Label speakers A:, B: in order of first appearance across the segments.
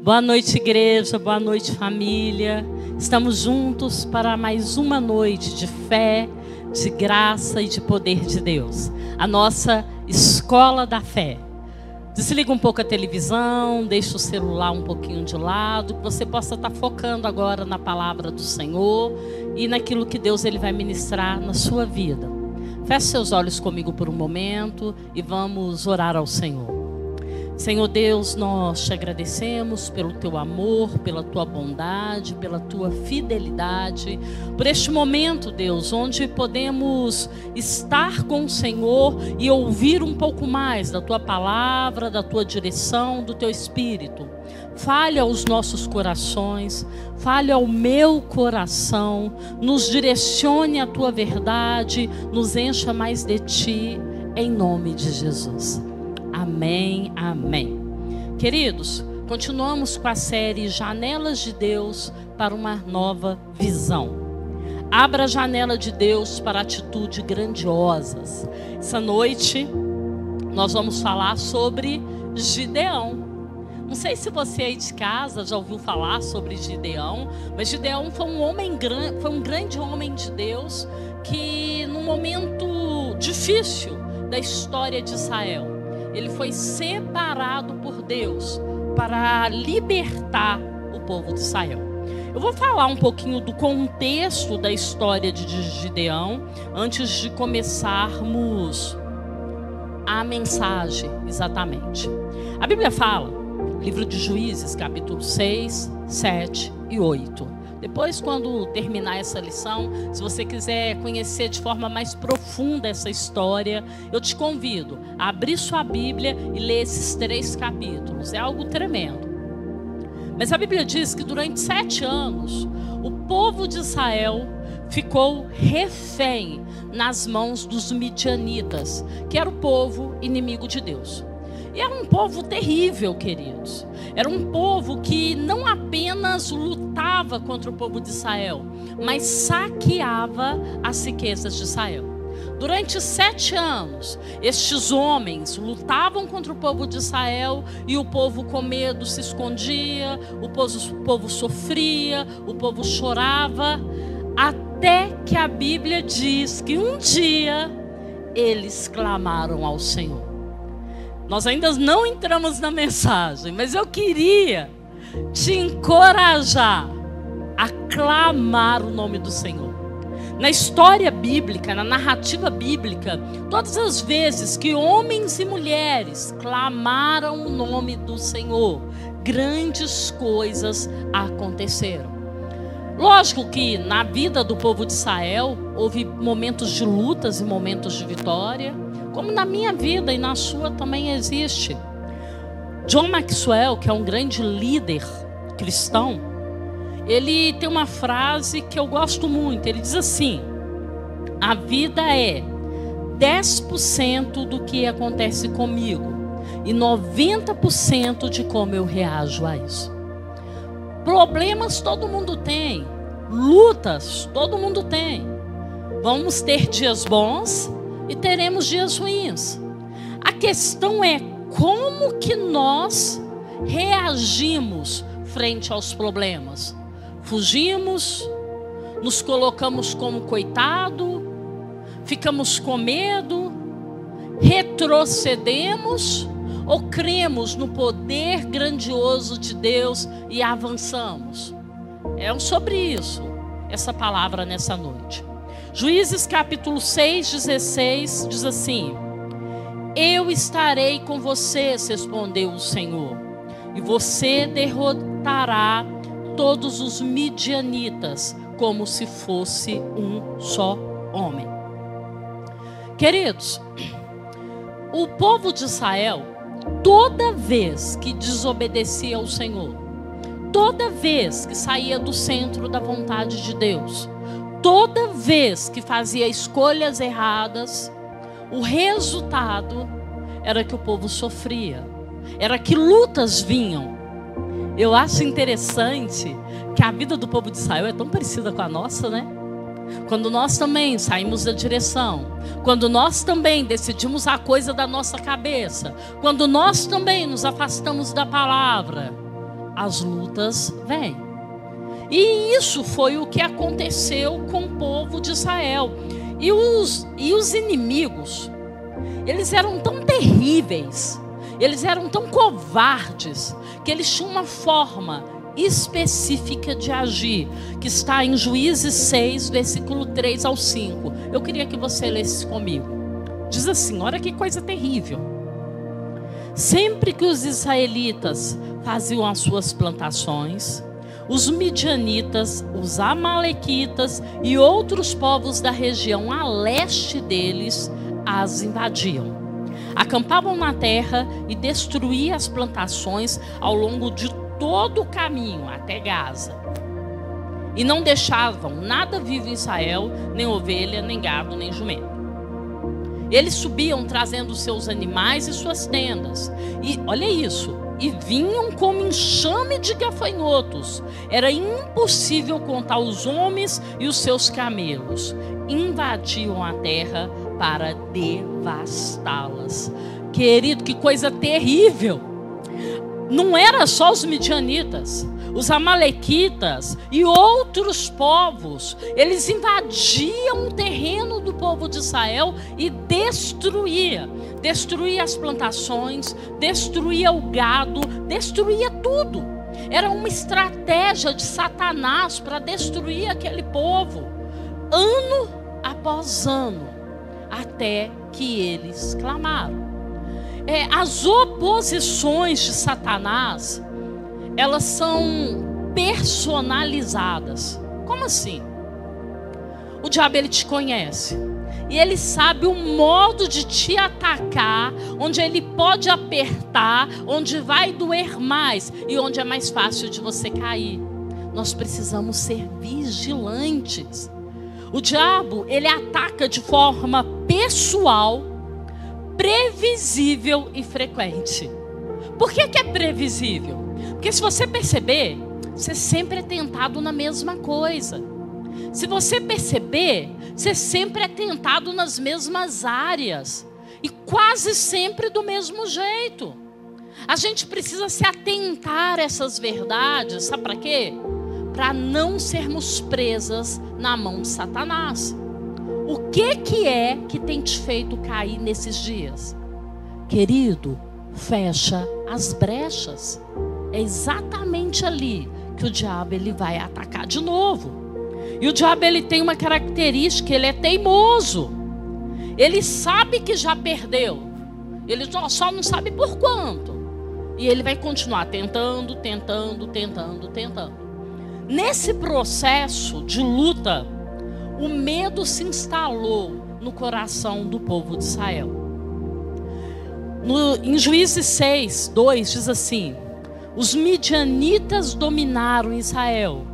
A: Boa noite, igreja. Boa noite, família. Estamos juntos para mais uma noite de fé, de graça e de poder de Deus. A nossa escola da fé. Desliga um pouco a televisão, deixa o celular um pouquinho de lado, que você possa estar focando agora na palavra do Senhor e naquilo que Deus ele vai ministrar na sua vida. Feche seus olhos comigo por um momento e vamos orar ao Senhor. Senhor Deus, nós te agradecemos pelo teu amor, pela tua bondade, pela tua fidelidade, por este momento, Deus, onde podemos estar com o Senhor e ouvir um pouco mais da tua palavra, da tua direção, do teu Espírito. Fale aos nossos corações, fale ao meu coração, nos direcione a tua verdade, nos encha mais de ti, em nome de Jesus. Amém, amém. Queridos, continuamos com a série Janelas de Deus para uma nova visão. Abra a janela de Deus para atitudes grandiosas. Essa noite nós vamos falar sobre Gideão. Não sei se você aí de casa já ouviu falar sobre Gideão, mas Gideão foi um grande homem de Deus que num momento difícil da história de Israel, ele foi separado por Deus para libertar o povo de Israel. Eu vou falar um pouquinho do contexto da história de Gideão antes de começarmos a mensagem exatamente. A Bíblia fala, livro de Juízes, capítulo 6, 7 e 8. Depois, quando terminar essa lição, se você quiser conhecer de forma mais profunda essa história, eu te convido a abrir sua Bíblia e ler esses 3 capítulos. É algo tremendo. Mas a Bíblia diz que durante 7 anos, o povo de Israel ficou refém nas mãos dos midianitas, que era o povo inimigo de Deus. E era um povo terrível, queridos. Era um povo que não apenas lutava contra o povo de Israel, mas saqueava as riquezas de Israel. Durante 7 anos, estes homens lutavam contra o povo de Israel e o povo com medo se escondia, o povo sofria, o povo chorava, até que a Bíblia diz que um dia eles clamaram ao Senhor. Nós ainda não entramos na mensagem, mas eu queria te encorajar a clamar o nome do Senhor. Na história bíblica, na narrativa bíblica, todas as vezes que homens e mulheres clamaram o nome do Senhor, grandes coisas aconteceram. Lógico que na vida do povo de Israel houve momentos de lutas e momentos de vitória, como na minha vida e na sua também existe. John Maxwell, que é um grande líder cristão, ele tem uma frase que eu gosto muito. Ele diz assim: a vida é 10% do que acontece comigo e 90% de como eu reajo a isso. Problemas todo mundo tem, lutas todo mundo tem. Vamos ter dias bons e teremos dias ruins. A questão é como que nós reagimos frente aos problemas. Fugimos, nos colocamos como coitado, ficamos com medo, retrocedemos ou cremos no poder grandioso de Deus e avançamos? É sobre isso essa palavra nessa noite. Juízes capítulo 6, 16 diz assim: eu estarei com vocês, respondeu o Senhor, e você derrotará todos os midianitas como se fosse um só homem. Queridos, o povo de Israel, toda vez que desobedecia ao Senhor, toda vez que saía do centro da vontade de Deus, toda vez que fazia escolhas erradas, o resultado era que o povo sofria, era que lutas vinham. Eu acho interessante que a vida do povo de Israel é tão parecida com a nossa, né? Quando nós também saímos da direção, quando nós também decidimos a coisa da nossa cabeça, quando nós também nos afastamos da palavra, as lutas vêm. E isso foi o que aconteceu com o povo de Israel. E os inimigos, eles eram tão terríveis, eles eram tão covardes, que eles tinham uma forma específica de agir, que está em Juízes 6, versículo 3 ao 5. Eu queria que você lesse comigo. Diz assim, olha que coisa terrível. Sempre que os israelitas faziam as suas plantações, os midianitas, os amalequitas e outros povos da região a leste deles as invadiam. Acampavam na terra e destruíam as plantações ao longo de todo o caminho até Gaza. E não deixavam nada vivo em Israel, nem ovelha, nem gado, nem jumento. Eles subiam trazendo seus animais e suas tendas. E olha isso. E vinham como enxame de gafanhotos. Era impossível contar os homens e os seus camelos. Invadiam a terra para devastá-las. Querido, que coisa terrível! Não era só os midianitas, os amalequitas e outros povos. Eles invadiam o terreno do povo de Israel e destruía as plantações, destruía o gado, destruía tudo. Era uma estratégia de Satanás para destruir aquele povo, ano após ano, até que eles clamaram. As oposições de Satanás, elas são personalizadas. Como assim? O diabo, ele te conhece. E ele sabe o modo de te atacar, onde ele pode apertar, onde vai doer mais e onde é mais fácil de você cair. Nós precisamos ser vigilantes. O diabo, ele ataca de forma pessoal, previsível e frequente. Por que é previsível? Porque se você perceber, você sempre é tentado na mesma coisa. Se você perceber, você sempre é tentado nas mesmas áreas. E quase sempre do mesmo jeito. A gente precisa se atentar a essas verdades. Sabe para quê? Para não sermos presas na mão de Satanás. O que é que tem te feito cair nesses dias? Querido, fecha as brechas. É exatamente ali que o diabo, ele vai atacar de novo. E o diabo, ele tem uma característica, ele é teimoso. Ele sabe que já perdeu. Ele só não sabe por quanto. E ele vai continuar tentando. Nesse processo de luta, o medo se instalou no coração do povo de Israel. Em Juízes 6, 2 diz assim: os midianitas dominaram Israel,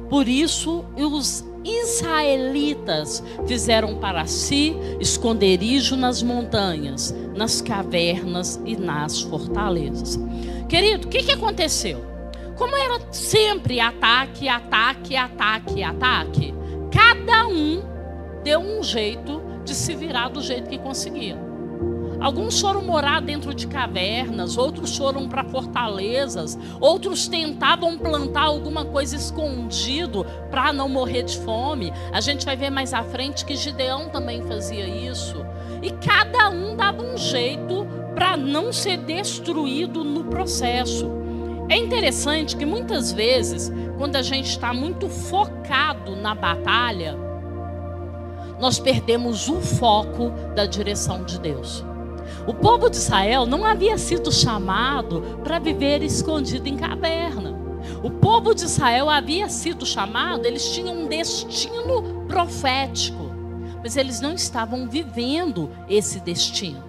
A: por isso os israelitas fizeram para si esconderijo nas montanhas, nas cavernas e nas fortalezas. Querido, o que aconteceu? Como era sempre ataque, cada um deu um jeito de se virar do jeito que conseguia. Alguns foram morar dentro de cavernas, outros foram para fortalezas, outros tentavam plantar alguma coisa escondido para não morrer de fome. A gente vai ver mais à frente que Gideão também fazia isso. E cada um dava um jeito para não ser destruído no processo. É interessante que muitas vezes, quando a gente está muito focado na batalha, nós perdemos o foco da direção de Deus. O povo de Israel não havia sido chamado para viver escondido em caverna. O povo de Israel havia sido chamado, eles tinham um destino profético, mas eles não estavam vivendo esse destino.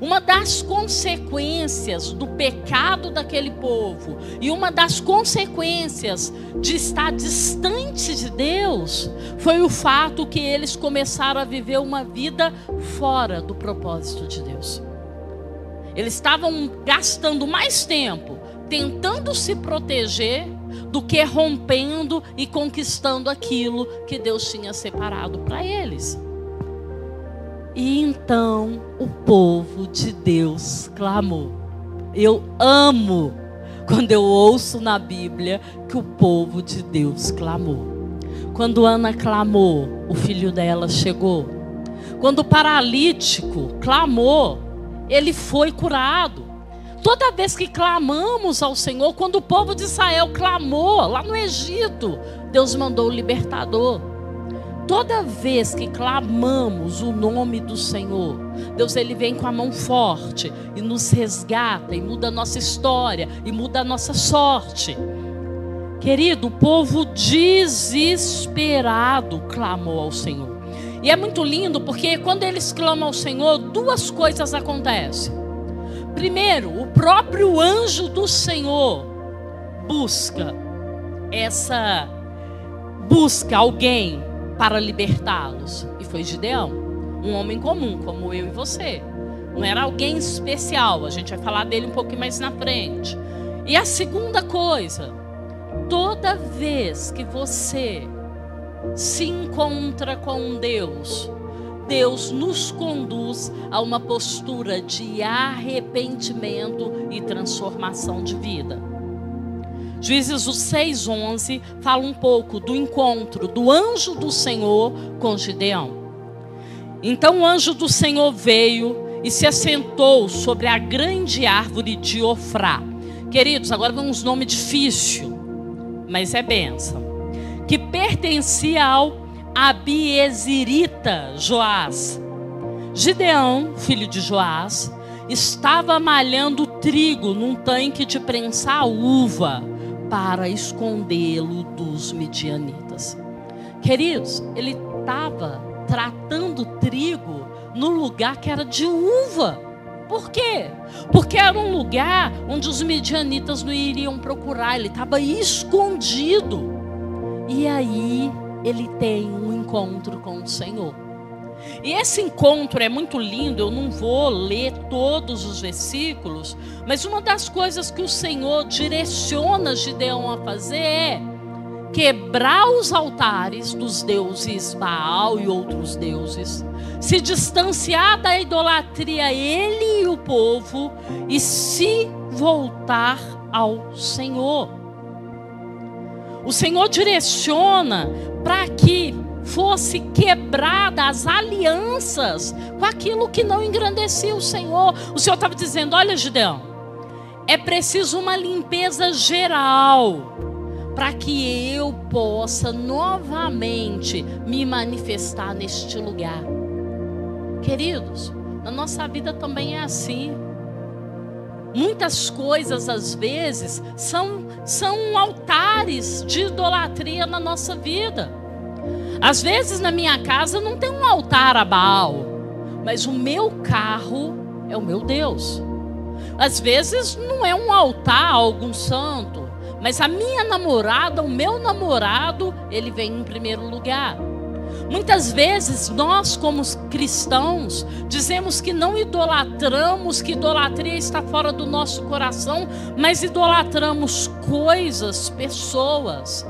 A: Uma das consequências do pecado daquele povo e uma das consequências de estar distante de Deus foi o fato que eles começaram a viver uma vida fora do propósito de Deus. Eles estavam gastando mais tempo tentando se proteger do que rompendo e conquistando aquilo que Deus tinha separado para eles. E então o povo de Deus clamou. Eu amo quando eu ouço na Bíblia que o povo de Deus clamou. Quando Ana clamou, o filho dela chegou. Quando o paralítico clamou, ele foi curado. Toda vez que clamamos ao Senhor, quando o povo de Israel clamou lá no Egito, Deus mandou o libertador. Toda vez que clamamos o nome do Senhor, Deus ele vem com a mão forte e nos resgata e muda a nossa história e muda a nossa sorte. Querido, o povo desesperado clamou ao Senhor. E é muito lindo porque quando eles clamam ao Senhor, duas coisas acontecem. Primeiro, o próprio anjo do Senhor busca alguém para libertá-los. E foi Gideão, um homem comum, como eu e você. Não era alguém especial, a gente vai falar dele um pouquinho mais na frente. E a segunda coisa, toda vez que você se encontra com Deus, Deus nos conduz a uma postura de arrependimento e transformação de vida. Juízes 6:11 fala um pouco do encontro do anjo do Senhor com Gideão. Então o anjo do Senhor veio e se assentou sobre a grande árvore de Ofrá. Queridos, agora vem uns nomes difíceis, mas é bênção. Que pertencia ao Abiezerita Joás. Gideão, filho de Joás, estava malhando trigo num tanque de prensar uva para escondê-lo dos midianitas. Queridos, ele estava tratando trigo no lugar que era de uva. Por quê? Porque era um lugar onde os midianitas não iriam procurar. Ele estava escondido. E aí ele tem um encontro com o Senhor. E esse encontro é muito lindo. Eu não vou ler todos os versículos, mas uma das coisas que o Senhor direciona Gideão a fazer é quebrar os altares dos deuses Baal e outros deuses, se distanciar da idolatria, ele e o povo, e se voltar ao Senhor. O Senhor direciona para que fosse quebrada as alianças com aquilo que não engrandecia o Senhor. O Senhor estava dizendo: olha, Gideão, é preciso uma limpeza geral para que eu possa novamente me manifestar neste lugar. Queridos, na nossa vida também é assim. Muitas coisas às vezes são altares de idolatria na nossa vida. Às vezes na minha casa não tem um altar a Baal, mas o meu carro é o meu Deus. Às vezes não é um altar a algum santo, mas a minha namorada, o meu namorado, ele vem em primeiro lugar. Muitas vezes nós como cristãos dizemos que não idolatramos, que idolatria está fora do nosso coração, mas idolatramos coisas, pessoas.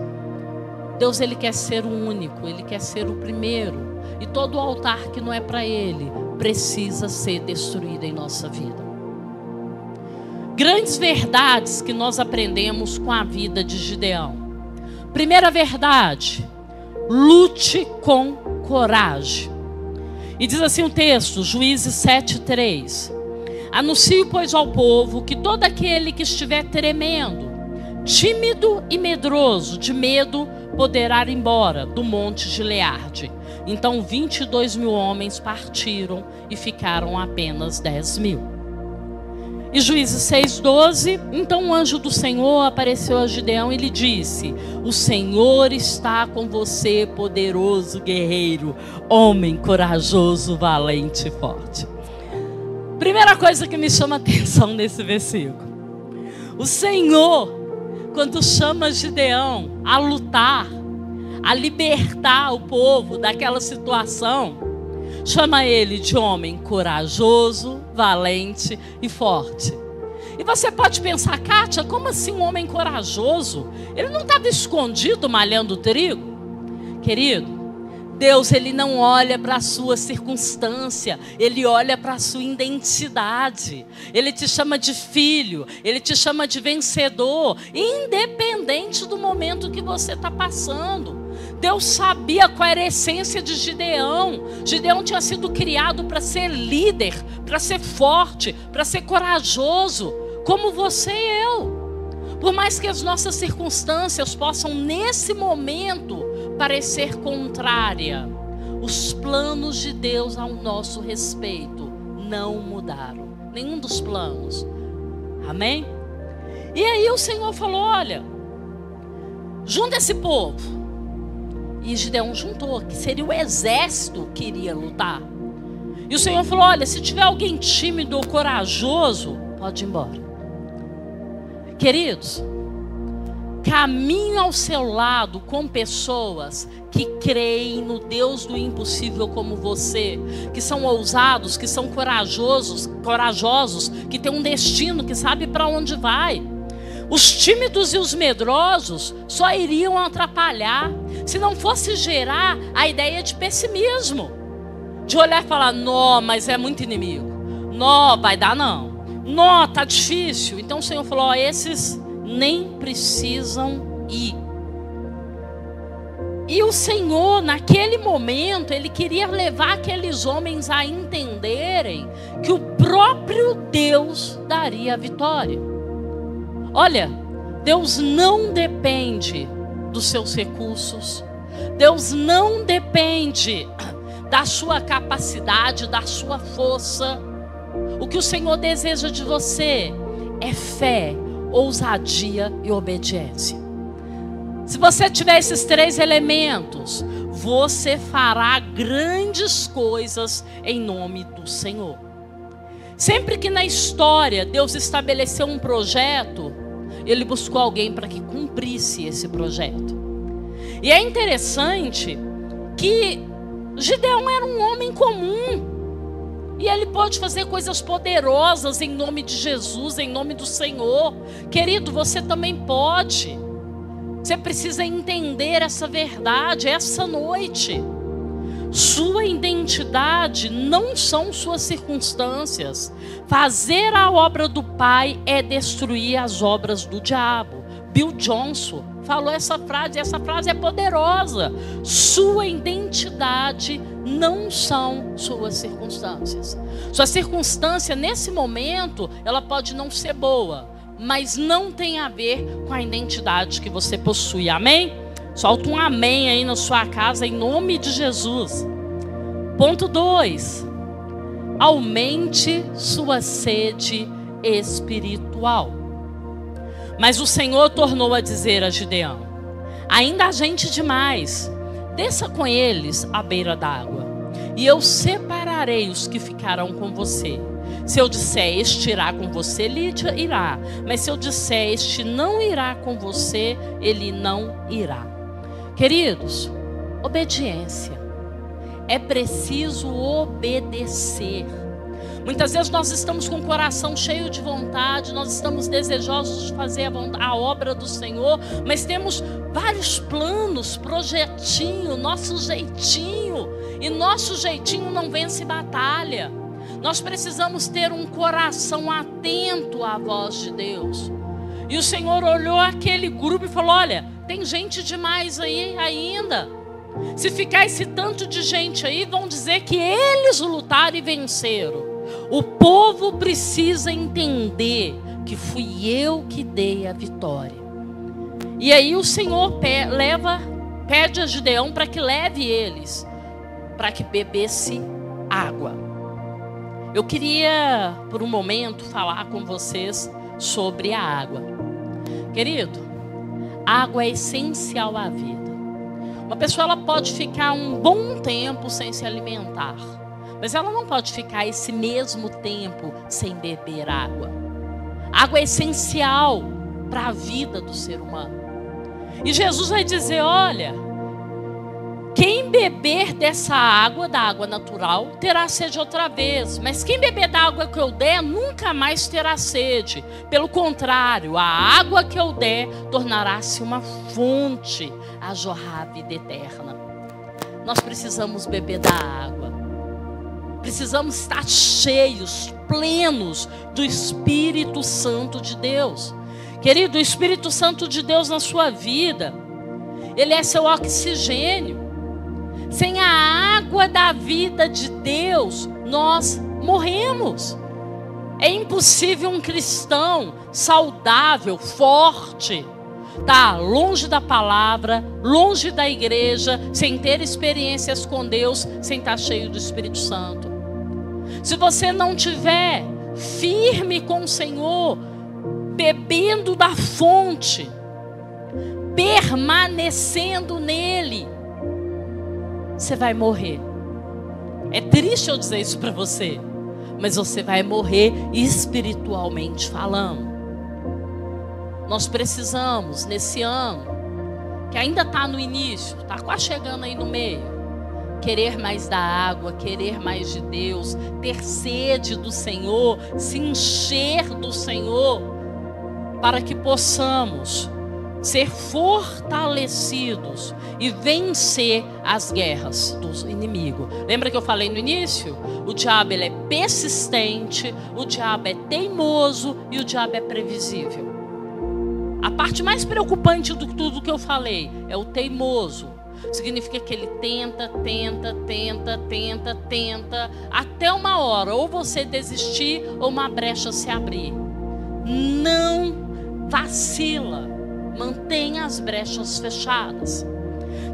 A: Deus ele quer ser o único, ele quer ser o primeiro, e todo altar que não é para ele precisa ser destruído em nossa vida. Grandes verdades que nós aprendemos com a vida de Gideão. Primeira verdade: lute com coragem. E diz assim o texto, Juízes 7:3: anuncie, pois, ao povo que todo aquele que estiver tremendo, tímido e medroso, de medo, poderá ir embora do monte Gileade. Então 22.000 homens partiram e ficaram apenas 10.000. E Juízes 6:12, então o anjo do Senhor apareceu a Gideão e lhe disse: o Senhor está com você, poderoso guerreiro, homem corajoso, valente e forte. Primeira coisa que me chama a atenção nesse versículo: o Senhor, quando chama Gideão a lutar, a libertar o povo daquela situação, chama ele de homem corajoso, valente e forte. E você pode pensar: Kátia, como assim um homem corajoso? Ele não estava escondido malhando trigo? Querido, Deus, Ele não olha para a sua circunstância, Ele olha para a sua identidade. Ele te chama de filho, Ele te chama de vencedor, independente do momento que você está passando. Deus sabia qual era a essência de Gideão. Gideão tinha sido criado para ser líder, para ser forte, para ser corajoso, como você e eu. Por mais que as nossas circunstâncias possam, nesse momento, parecer contrária, os planos de Deus ao nosso respeito não mudaram. Nenhum dos planos. Amém? E aí o Senhor falou, olha, junta esse povo. E Gideão juntou, que seria o exército que iria lutar. E o Senhor falou, olha, se tiver alguém tímido ou corajoso, pode ir embora. Queridos, caminhe ao seu lado com pessoas que creem no Deus do impossível como você, que são ousados, que são corajosos, que têm um destino, que sabe para onde vai. Os tímidos e os medrosos só iriam atrapalhar, se não fosse gerar a ideia de pessimismo, de olhar e falar, não, mas é muito inimigo, não, vai dar não, não, tá difícil. Então o Senhor falou, ó, esses nem precisam ir. E o Senhor, naquele momento, Ele queria levar aqueles homens a entenderem que o próprio Deus daria a vitória. Olha, Deus não depende dos seus recursos, Deus não depende da sua capacidade, da sua força. O que o Senhor deseja de você é fé, ousadia e obediência. Se você tiver esses três elementos, você fará grandes coisas em nome do Senhor. Sempre que na história Deus estabeleceu um projeto, Ele buscou alguém para que cumprisse esse projeto. E é interessante que Gideão era um homem comum. E ele pode fazer coisas poderosas em nome de Jesus, em nome do Senhor. Querido, você também pode. Você precisa entender essa verdade essa noite. Sua identidade não são suas circunstâncias. Fazer a obra do Pai é destruir as obras do diabo. Bill Johnson falou essa frase, e essa frase é poderosa. Sua identidade não são suas circunstâncias. Sua circunstância nesse momento, ela pode não ser boa, mas não tem a ver com a identidade que você possui. Amém? Solta um amém aí na sua casa em nome de Jesus. Ponto 2. Aumente sua sede espiritual. Mas o Senhor tornou a dizer a Gideão: ainda há gente demais, desça com eles à beira d'água, e eu separarei os que ficarão com você. Se eu disser este irá com você, ele irá. Mas se eu disser este não irá com você, ele não irá. Queridos, obediência. É preciso obedecer. Muitas vezes nós estamos com o coração cheio de vontade, nós estamos desejosos de fazer a obra do Senhor, mas temos vários planos, projetinho, nosso jeitinho, e nosso jeitinho não vence batalha. Nós precisamos ter um coração atento à voz de Deus. E o Senhor olhou aquele grupo e falou: olha, tem gente demais aí ainda. Se ficar esse tanto de gente aí, vão dizer que eles lutaram e venceram. O povo precisa entender que fui eu que dei a vitória. E aí o Senhor pede a Gideão para que leve eles, para que bebesse água. Eu queria, por um momento, falar com vocês sobre a água. Querido, água é essencial à vida. Uma pessoa ela pode ficar um bom tempo sem se alimentar, mas ela não pode ficar esse mesmo tempo sem beber água. Água é essencial para a vida do ser humano. E Jesus vai dizer: olha, quem beber dessa água, da água natural, terá sede outra vez. Mas quem beber da água que eu der, nunca mais terá sede. Pelo contrário, a água que eu der tornará-se uma fonte a jorrar a vida eterna. nós precisamos beber da água. Precisamos estar cheios, plenos do Espírito Santo de Deus. Querido, o Espírito Santo de Deus na sua vida, ele é seu oxigênio. Sem a água da vida de Deus, nós morremos. É impossível um cristão saudável, forte, estar longe da palavra, longe da igreja, sem ter experiências com Deus, sem estar cheio do Espírito Santo. Se você não tiver firme com o Senhor, bebendo da fonte, permanecendo nele, você vai morrer. É triste eu dizer isso para você, mas você vai morrer espiritualmente falando. Nós precisamos, nesse ano, que ainda está no início, está quase chegando aí no meio, querer mais da água, querer mais de Deus, ter sede do Senhor, se encher do Senhor, para que possamos ser fortalecidos e vencer as guerras dos inimigos. Lembra que eu falei no início? O diabo, ele é persistente, o diabo é teimoso e o diabo é previsível. A parte mais preocupante de tudo que eu falei é o teimoso. Significa que ele tenta, até uma hora, ou você desistir, ou uma brecha se abrir. Não vacila, mantenha as brechas fechadas.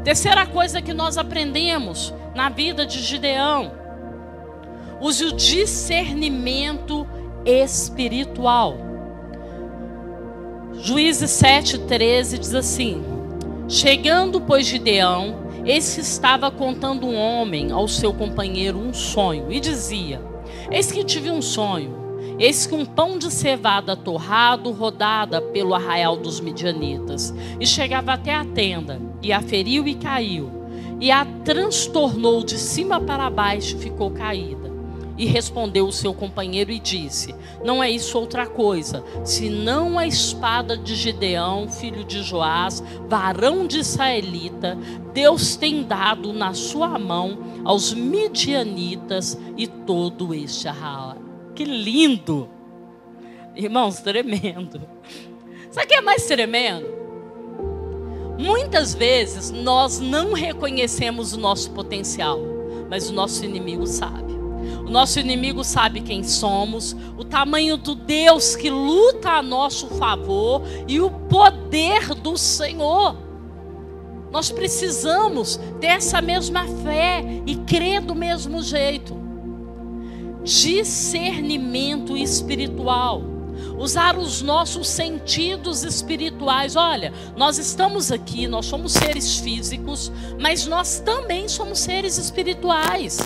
A: Terceira coisa que nós aprendemos na vida de Gideão: use o discernimento espiritual. Juízes 7:13 diz assim: chegando, pois, Gideão, eis que estava contando um homem ao seu companheiro um sonho, e dizia: eis que tive um sonho, eis que um pão de cevada torrado rodada pelo arraial dos midianitas, e chegava até a tenda, e a feriu e caiu, e a transtornou de cima para baixo e ficou caída. E respondeu o seu companheiro e disse: não é isso outra coisa, senão a espada de Gideão, filho de Joás, varão de israelita. Deus tem dado na sua mão aos midianitas e todo este arraial. Que lindo! Irmãos, tremendo. Sabe o que é mais tremendo? Muitas vezes nós não reconhecemos o nosso potencial, mas o nosso inimigo sabe. O nosso inimigo sabe quem somos, o tamanho do Deus que luta a nosso favor e o poder do Senhor. Nós precisamos dessa mesma fé e crer do mesmo jeito. Discernimento espiritual. Usar os nossos sentidos espirituais. Olha, nós estamos aqui, nós somos seres físicos, mas nós também somos seres espirituais.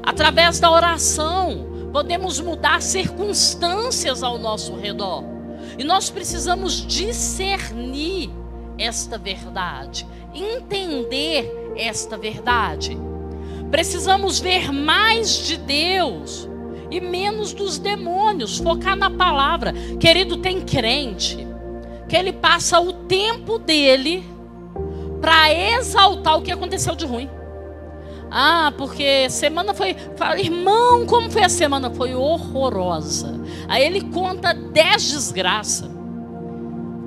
A: Através da oração, podemos mudar circunstâncias ao nosso redor. E nós precisamos discernir esta verdade, entender esta verdade. Precisamos ver mais de Deus e menos dos demônios, focar na palavra. Querido, tem crente que ele passa o tempo dele para exaltar o que aconteceu de ruim. Ah, porque semana foi... Irmão, como foi a semana? Foi horrorosa. Aí ele conta 10 desgraças.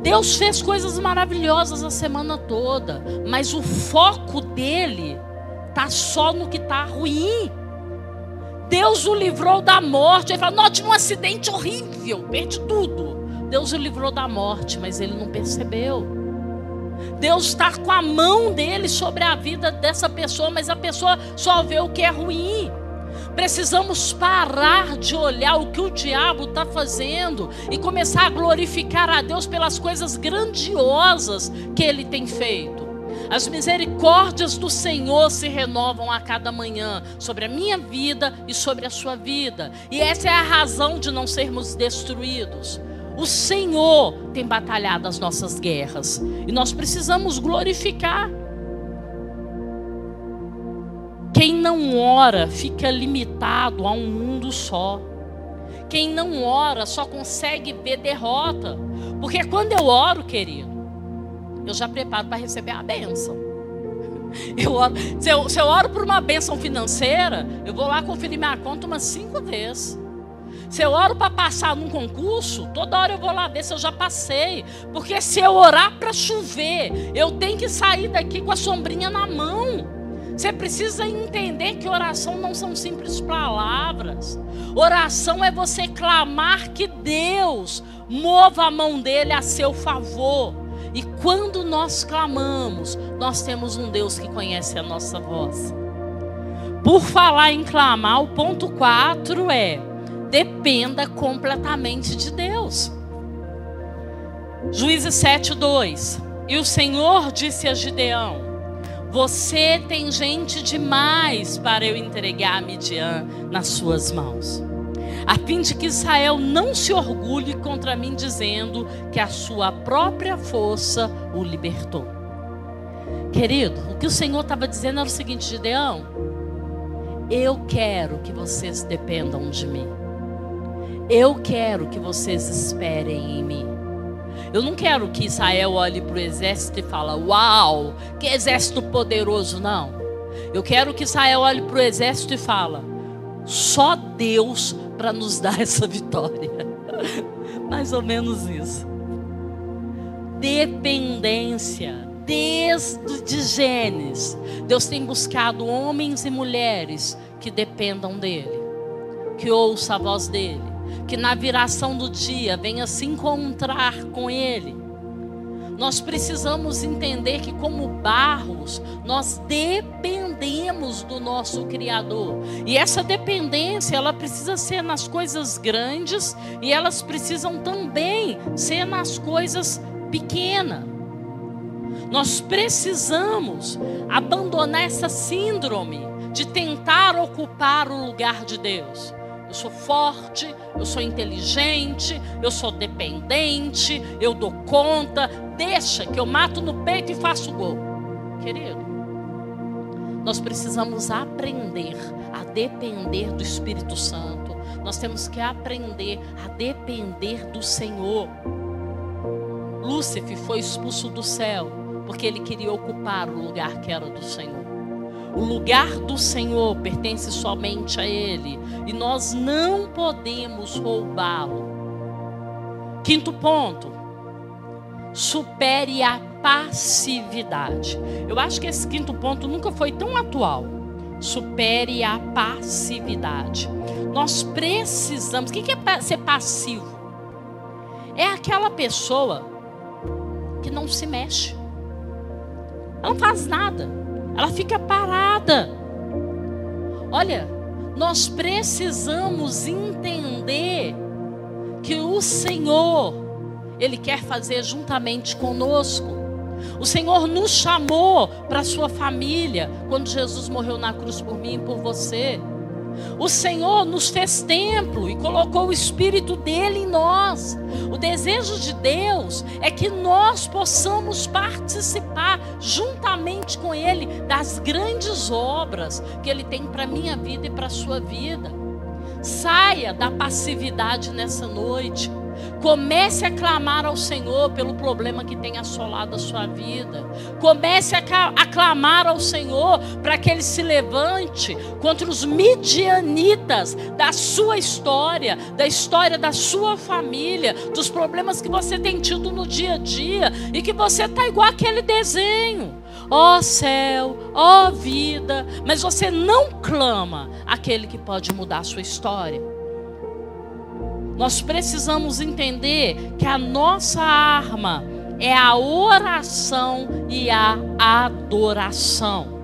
A: Deus fez coisas maravilhosas a semana toda, mas o foco dele está só no que está ruim. Deus o livrou da morte. Ele fala: não, tive um acidente horrível, perdi tudo. Deus o livrou da morte, mas ele não percebeu. Deus está com a mão dele sobre a vida dessa pessoa, mas a pessoa só vê o que é ruim. Precisamos parar de olhar o que o diabo está fazendo e começar a glorificar a Deus pelas coisas grandiosas que ele tem feito. As misericórdias do Senhor se renovam a cada manhã sobre a minha vida e sobre a sua vida. E essa é a razão de não sermos destruídos. O Senhor tem batalhado as nossas guerras e nós precisamos glorificar. Quem não ora fica limitado a um mundo só. Quem não ora só consegue ver derrota. Porque quando eu oro, querido, eu já preparo para receber a bênção. Se eu oro por uma bênção financeira, eu vou lá conferir minha conta umas 5 vezes. Se eu oro para passar num concurso, toda hora eu vou lá ver se eu já passei. Porque se eu orar para chover, eu tenho que sair daqui com a sombrinha na mão. Você precisa entender que oração não são simples palavras. Oração é você clamar que Deus mova a mão dele a seu favor. E quando nós clamamos, nós temos um Deus que conhece a nossa voz. Por falar em clamar, o ponto 4 é: dependa completamente de Deus. Juízes 7:2. E o Senhor disse a Gideão: você tem gente demais para eu entregar a Midian nas suas mãos, a fim de que Israel não se orgulhe contra mim, dizendo que a sua própria força o libertou. Querido, o que o Senhor estava dizendo era o seguinte: Gideão, eu quero que vocês dependam de mim. Eu quero que vocês esperem em mim. Eu não quero que Israel olhe para o exército e fale: uau, que exército poderoso, não. Eu quero que Israel olhe para o exército e fale: só Deus para nos dar essa vitória. Mais ou menos isso. Dependência. Desde Gênesis, Deus tem buscado homens e mulheres que dependam dele, que ouçam a voz dele, que na viração do dia venha se encontrar com ele. Nós precisamos entender que, como barros, nós dependemos do nosso Criador. E essa dependência, ela precisa ser nas coisas grandes e elas precisam também ser nas coisas pequenas. Nós precisamos abandonar essa síndrome de tentar ocupar o lugar de Deus. Eu sou forte, eu sou inteligente, eu sou dependente, eu dou conta, deixa que eu mato no peito e faço gol. Querido, nós precisamos aprender a depender do Espírito Santo. Nós temos que aprender a depender do Senhor. Lúcifer foi expulso do céu porque ele queria ocupar o lugar que era do Senhor. O lugar do Senhor pertence somente a Ele, e nós não podemos roubá-lo. Quinto ponto: supere a passividade. Eu acho que esse quinto ponto nunca foi tão atual. Supere a passividade. Nós precisamos. O que é ser passivo? É aquela pessoa que não se mexe. Ela não faz nada. Ela fica parada. Olha, nós precisamos entender que o Senhor, Ele quer fazer juntamente conosco. O Senhor nos chamou para a sua família quando Jesus morreu na cruz por mim e por você. O Senhor nos fez templo e colocou o Espírito dele em nós. O desejo de Deus é que nós possamos participar juntamente com Ele das grandes obras que Ele tem para a minha vida e para a sua vida. Saia da passividade nessa noite. Comece a clamar ao Senhor pelo problema que tem assolado a sua vida. Comece a clamar ao Senhor para que Ele se levante contra os midianitas da sua história, da história da sua família, dos problemas que você tem tido no dia a dia e que você está igual aquele desenho. Ó céu, ó vida, mas você não clama aquele que pode mudar a sua história. Nós precisamos entender que a nossa arma é a oração e a adoração.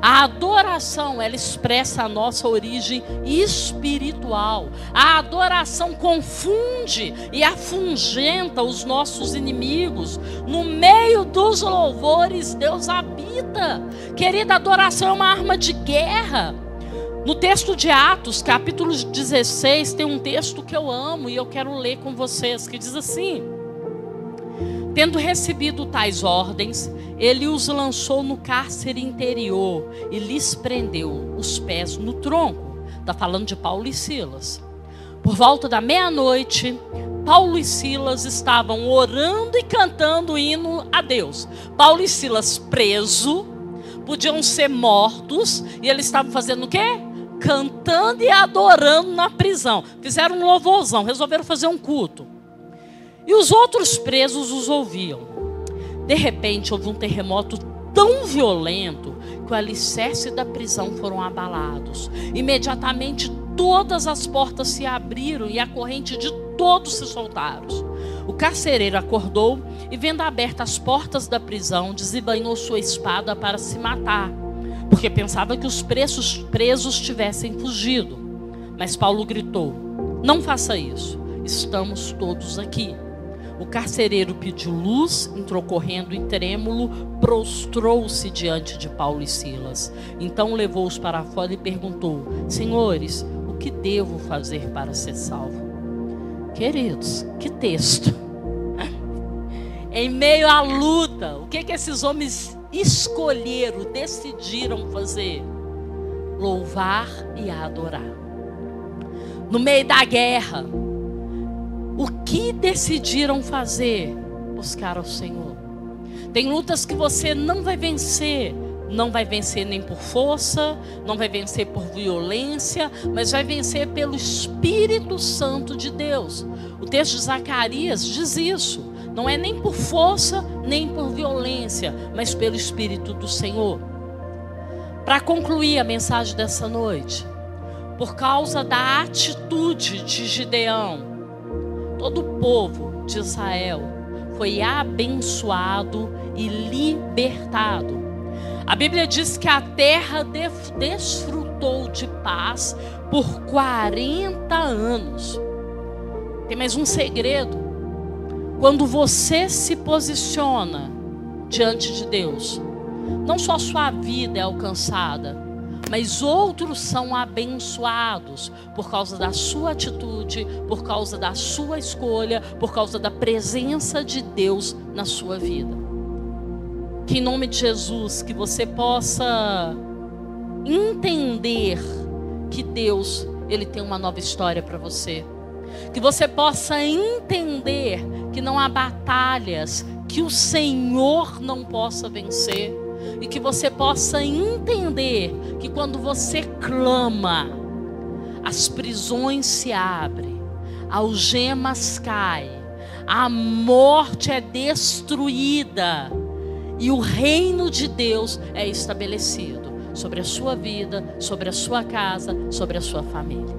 A: A adoração, ela expressa a nossa origem espiritual. A adoração confunde e afugenta os nossos inimigos. No meio dos louvores, Deus habita. Querida, a adoração é uma arma de guerra. No texto de Atos, capítulo 16, tem um texto que eu amo e eu quero ler com vocês, que diz assim: tendo recebido tais ordens, ele os lançou no cárcere interior e lhes prendeu os pés no tronco. Está falando de Paulo e Silas. Por volta da meia-noite, Paulo e Silas estavam orando e cantando hino a Deus. Paulo e Silas preso, podiam ser mortos, e eles estavam fazendo o quê? Cantando e adorando na prisão. Fizeram um louvorzão, resolveram fazer um culto. E os outros presos os ouviam. De repente houve um terremoto tão violento que o alicerce da prisão foram abalados. Imediatamente todas as portas se abriram e a corrente de todos se soltaram. O carcereiro acordou e, vendo abertas as portas da prisão, desembainhou sua espada para se matar, porque pensava que os presos tivessem fugido. Mas Paulo gritou: não faça isso, estamos todos aqui. O carcereiro pediu luz, entrou correndo e trêmulo, prostrou-se diante de Paulo e Silas. Então levou-os para fora e perguntou: senhores, o que devo fazer para ser salvo? Queridos, que texto! Em meio à luta, o que esses homens escolheram, decidiram fazer? Louvar e adorar. No meio da guerra, o que decidiram fazer? Buscar ao Senhor. Tem lutas que você não vai vencer. Não vai vencer nem por força, não vai vencer por violência, mas vai vencer pelo Espírito Santo de Deus. O texto de Zacarias diz isso. Não é nem por força, nem por violência, mas pelo Espírito do Senhor. Para concluir a mensagem dessa noite, por causa da atitude de Gideão, todo o povo de Israel foi abençoado e libertado. A Bíblia diz que a terra desfrutou de paz por 40 anos. Tem mais um segredo. Quando você se posiciona diante de Deus, não só sua vida é alcançada, mas outros são abençoados por causa da sua atitude, por causa da sua escolha, por causa da presença de Deus na sua vida. Que em nome de Jesus, que você possa entender que Deus, Ele tem uma nova história para você. Que você possa entender que não há batalhas que o Senhor não possa vencer. E que você possa entender que quando você clama, as prisões se abrem, algemas caem, a morte é destruída e o reino de Deus é estabelecido sobre a sua vida, sobre a sua casa, sobre a sua família.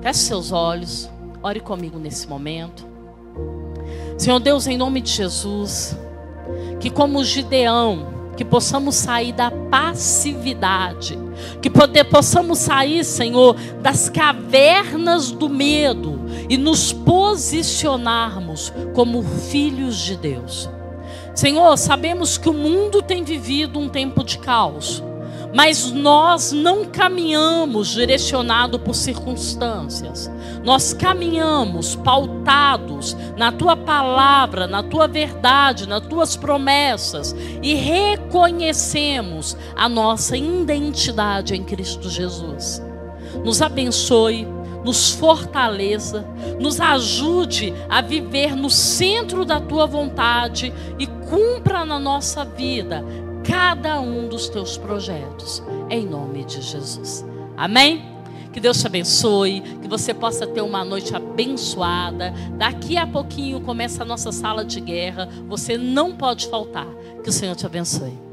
A: Feche seus olhos, ore comigo nesse momento. Senhor Deus, em nome de Jesus, que como Gideão, que possamos sair da passividade, que possamos sair, Senhor, das cavernas do medo e nos posicionarmos como filhos de Deus. Senhor, sabemos que o mundo tem vivido um tempo de caos, mas nós não caminhamos direcionado por circunstâncias. Nós caminhamos pautados na Tua palavra, na Tua verdade, nas Tuas promessas e reconhecemos a nossa identidade em Cristo Jesus. Nos abençoe, nos fortaleça, nos ajude a viver no centro da Tua vontade e cumpra na nossa vida cada um dos Teus projetos, em nome de Jesus. Amém? Que Deus te abençoe, que você possa ter uma noite abençoada. Daqui a pouquinho começa a nossa sala de guerra, você não pode faltar. Que o Senhor te abençoe.